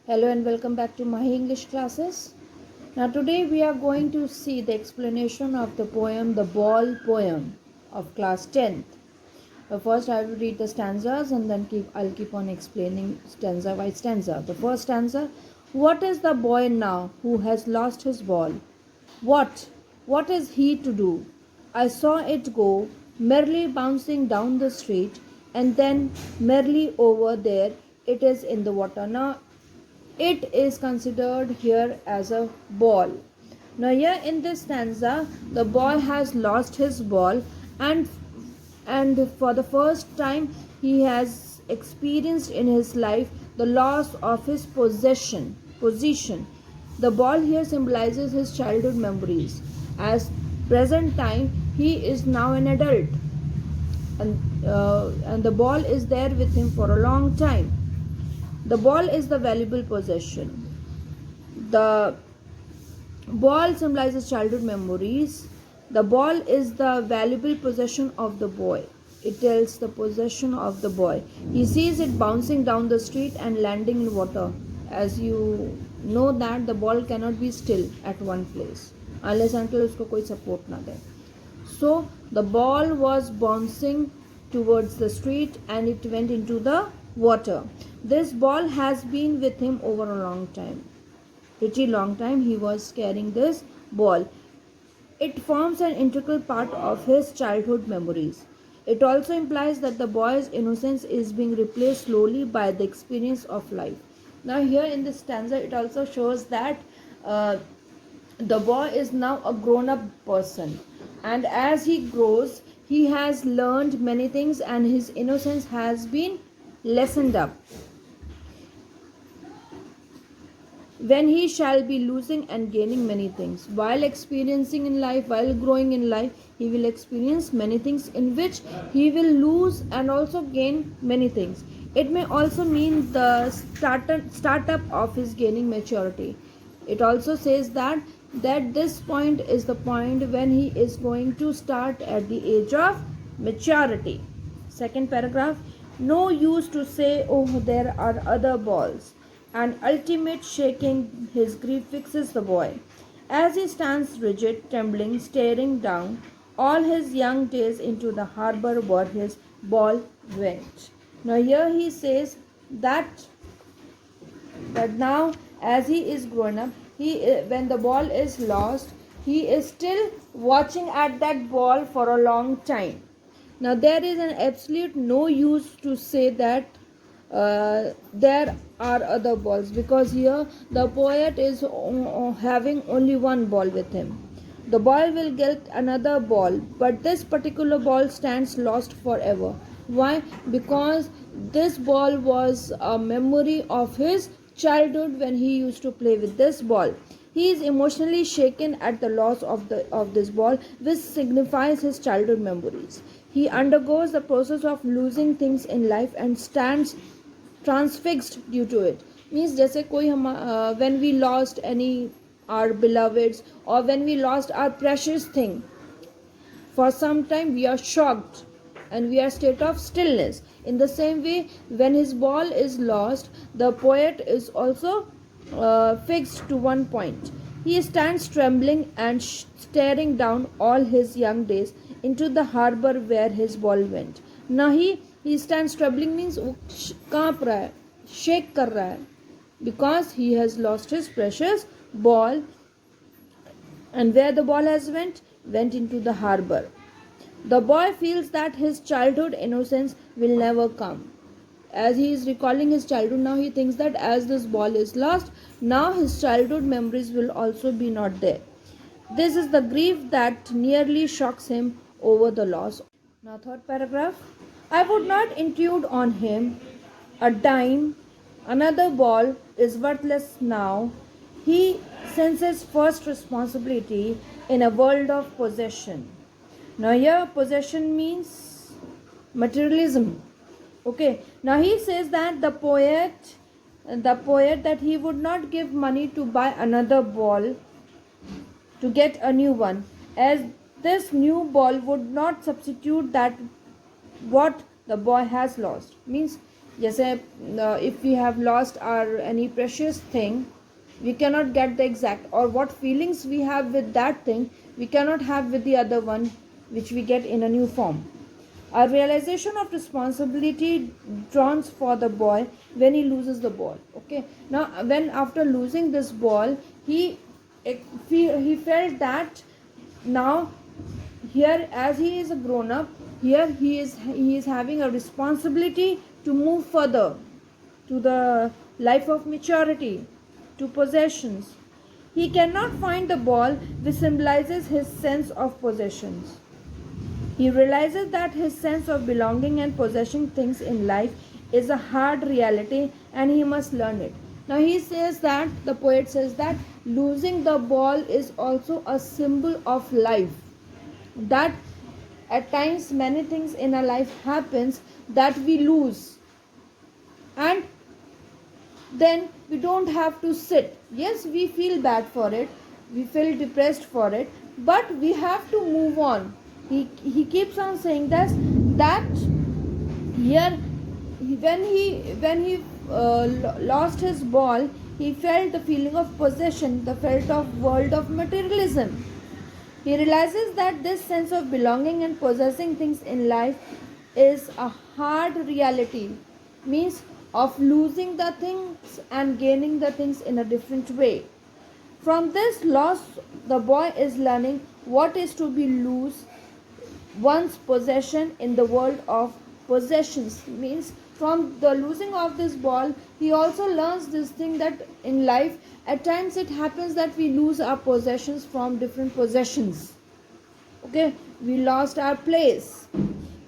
Hello and welcome back to my English classes. Now today we are going to see the explanation of the poem The Ball Poem of class 10th. First I will read the stanzas and then I'll keep on explaining stanza by stanza. The first stanza: What is the boy now who has lost his ball? What? What is he to do? I saw it go, merrily bouncing down the street, and then merrily over there it is in the water. Now it is considered here as a ball. Now here in this stanza, the boy has lost his ball, and for the first time he has experienced in his life the loss of his position. The ball here symbolizes his childhood memories. As present time, he is now an adult, and the ball is there with him for a long time. The ball is the valuable possession. The ball symbolizes childhood memories. The ball is the valuable possession of the boy. It tells the possession of the boy. He sees it bouncing down the street and landing in water. As you know that the ball cannot be still at one place unless until उसको कोई support ना दे. So the ball was bouncing towards the street and it went into the water. This ball has been with him over a long time. Pretty long time he was carrying this ball. It forms an integral part of his childhood memories. It also implies that the boy's innocence is being replaced slowly by the experience of life. Now here in this stanza it also shows that the boy is now a grown-up person, and as he grows he has learned many things and his innocence has been lessened up. When he shall be losing and gaining many things. While experiencing in life, while growing in life, he will experience many things in which he will lose and also gain many things. It may also mean the startup of his gaining maturity. It also says that this point is the point when he is going to start at the age of maturity. Second paragraph: No use to say, oh, there are other balls. An ultimate shaking his grief fixes the boy. As he stands rigid, trembling, staring down all his young days into the harbor where his ball went. Now here he says that now as he is grown up, when the ball is lost, he is still watching at that ball for a long time. Now there is an absolute no use to say that there are other balls, because here the poet is having only one ball with him. The boy will get another ball, but this particular ball stands lost forever. Why? Because this ball was a memory of his childhood when he used to play with this ball. He is emotionally shaken at the loss of this ball, which signifies his childhood memories. He undergoes the process of losing things in life and stands transfixed due to it. Means जैसे कोई हम when we lost any our beloveds, or when we lost our precious thing, for some time we are shocked and we are state of stillness. In the same way, when his ball is lost, the poet is also fixed to one point. He stands trembling and staring down all his young days into the harbor where his ball went. Now he stands trembling means वो कांप रहा है, shake कर रहा है, because he has lost his precious ball, and where the ball has went into the harbor. The boy feels that his childhood innocence will never come. As he is recalling his childhood, now he thinks that as this ball is lost, now his childhood memories will also be not there. This is the grief that nearly shocks him over the loss. Now third paragraph: I would not intrude on him a dime. Another ball is worthless now. He senses first responsibility in a world of possession. Now here possession means materialism. Okay. Now he says that the poet that he would not give money to buy another ball, to get a new one, as this new ball would not substitute that what the boy has lost. Means जैसे if we have lost our any precious thing, we cannot get the exact, or what feelings we have with that thing we cannot have with the other one which we get in a new form. A realization of responsibility dawns for the boy when he loses the ball. Okay, now when after losing this ball, he he felt that now here, as he is a grown up, here he is having a responsibility to move further to the life of maturity, to possessions. He cannot find the ball which symbolizes his sense of possessions. He realizes that his sense of belonging and possessing things in life is a hard reality and he must learn it. Now he says that, the poet says that losing the ball is also a symbol of life. That at times many things in our life happens that we lose, and then we don't have to sit. Yes, we feel bad for it, we feel depressed for it, but we have to move on. He keeps on saying that here when he lost his ball, he felt the feeling of possession, the felt of world of materialism. He realizes that this sense of belonging and possessing things in life is a hard reality, means of losing the things and gaining the things in a different way. From this loss, the boy is learning what is to be lose one's possession in the world of possessions. Means from the losing of this ball, he also learns this thing that in life at times it happens that we lose our possessions from different possessions. Okay, we lost our place.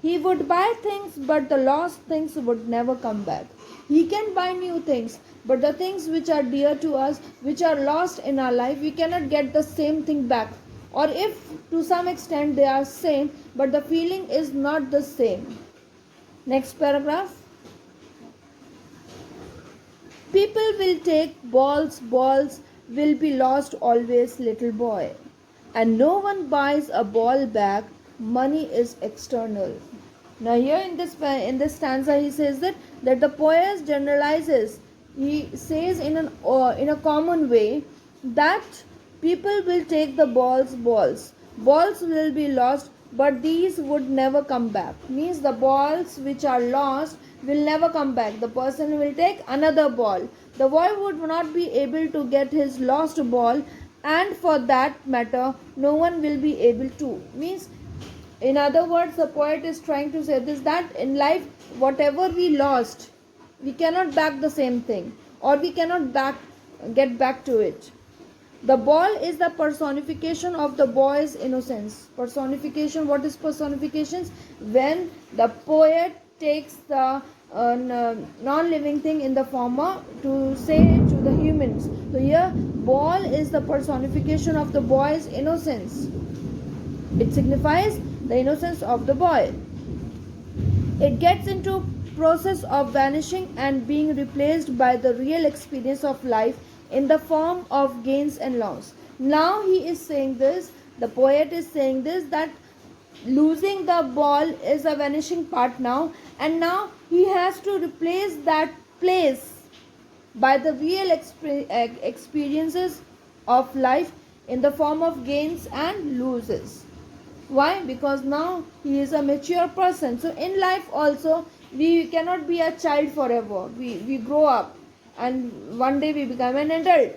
He would buy things, but the lost things would never come back. He can buy new things, but the things which are dear to us, which are lost in our life, we cannot get the same thing back. Or if to some extent they are same, but the feeling is not the same. Next paragraph. People will take balls will be lost always, little boy. And no one buys a ball back, money is external. Now here in this stanza he says that the poet generalizes. He says in a common way that people will take the balls will be lost, but these would never come back. Means the balls which are lost will never come back. The person will take another ball. The boy would not be able to get his lost ball, and for that matter no one will be able to. Means in other words, the poet is trying to say this, that in life whatever we lost, we cannot back the same thing, or we cannot get back to it. The ball is the personification of the boy's innocence. Personification, what is personifications? When the poet takes the non-living thing in the former to say to the humans. So here ball is the personification of the boy's innocence. It signifies the innocence of the boy. It gets into process of vanishing and being replaced by the real experience of life in the form of gains and loss. Now he is saying this, the poet is saying this, that losing the ball is a vanishing part now, and now he has to replace that place by the real experiences of life in the form of gains and losses. Why? Because now he is a mature person. So in life also we cannot be a child forever. We grow up and one day we become an adult.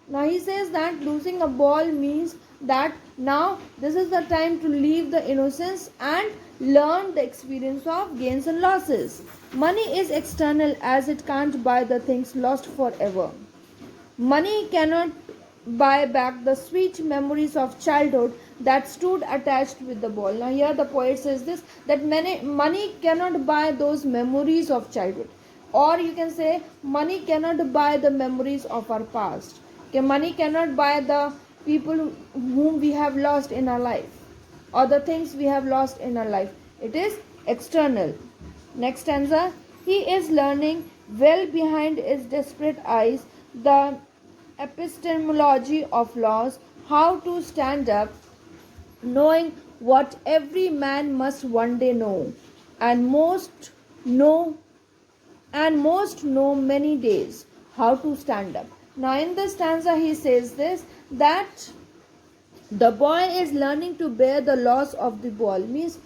Now he says that losing a ball means that now this is the time to leave the innocence and learn the experience of gains and losses. Money is external as it can't buy the things lost forever. Money cannot buy back the sweet memories of childhood that stood attached with the ball. Now here the poet says this, that money cannot buy those memories of childhood, or you can say money cannot buy the memories of our past. Okay, money cannot buy the people whom we have lost in our life, or the things we have lost in our life. It is external. Next stanza. He is learning well behind his desperate eyes the epistemology of laws, how to stand up, knowing what every man must one day know, and most know and most know many days how to stand up. Now in the stanza he says this, that the boy is learning to bear the loss of the ball. Means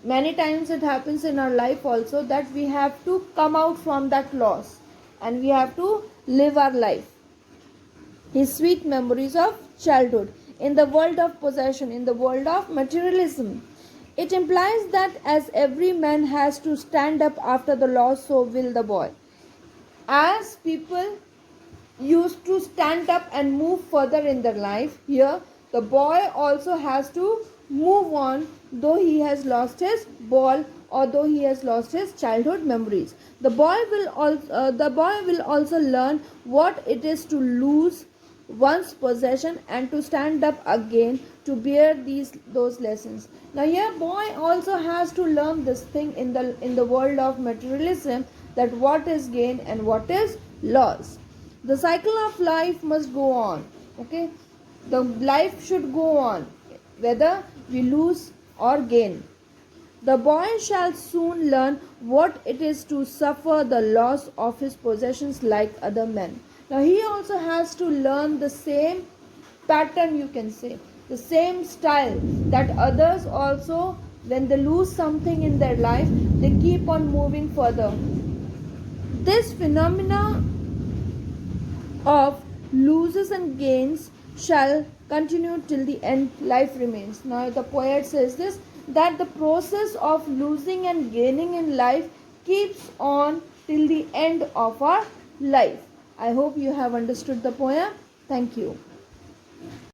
many times it happens in our life also that we have to come out from that loss and we have to live our life. His sweet memories of childhood in the world of possession, in the world of materialism. It implies that as every man has to stand up after the loss, so will the boy. As people used to stand up and move further in their life, here the boy also has to move on, though he has lost his ball or though he has lost his childhood memories. The boy will also learn what it is to lose one's possession and to stand up again to bear those lessons. Now here boy also has to learn this thing in the world of materialism, that what is gain and what is loss. The cycle of life must go on. Okay, the life should go on whether we lose or gain. The boy shall soon learn what it is to suffer the loss of his possessions like other men. Now he also has to learn the same pattern, you can say, the same style that others also, when they lose something in their life, they keep on moving further. This phenomena of losses and gains shall continue till the end life remains. Now the poet says this, that the process of losing and gaining in life keeps on till the end of our life. I hope you have understood the poem. Thank you.